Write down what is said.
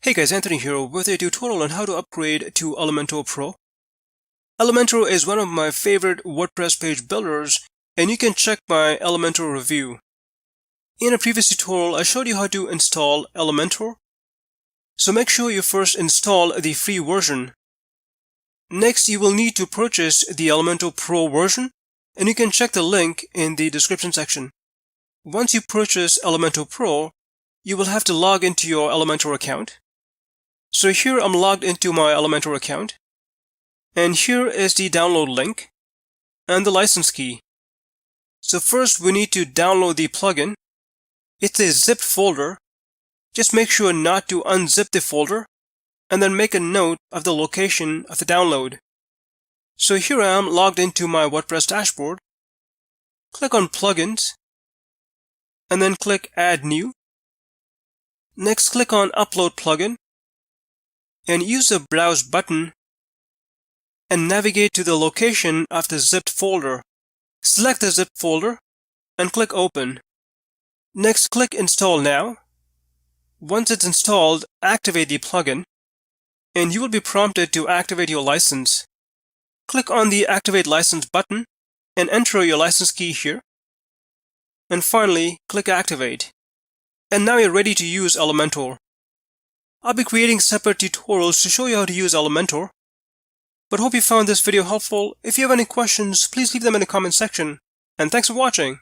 Hey guys, Anthony here with a tutorial on how to upgrade to Elementor Pro. Elementor is one of my favorite WordPress page builders, and you can check my Elementor review. In a previous tutorial, I showed you how to install Elementor. So make sure you first install the free version. Next, you will need to purchase the Elementor Pro version, and you can check the link in the description section. Once you purchase Elementor Pro, you will have to log into your Elementor account. So here I'm logged into my Elementor account, and here is the download link and the license key. So first we need to download the plugin. It's a zipped folder. Just make sure not to unzip the folder, and then make a note of the location of the download. So here I am logged into my WordPress dashboard. Click on Plugins, and then click Add New. Next, click on Upload Plugin, and use the Browse button and navigate to the location of the zipped folder. Select the zipped folder and click Open. Next, click Install Now. Once it's installed, activate the plugin, and you will be prompted to activate your license. Click on the Activate License button and enter your license key here. And finally, click Activate. And now you're ready to use Elementor. I'll be creating separate tutorials to show you how to use Elementor. But hope you found this video helpful. If you have any questions, please leave them in the comment section. And thanks for watching.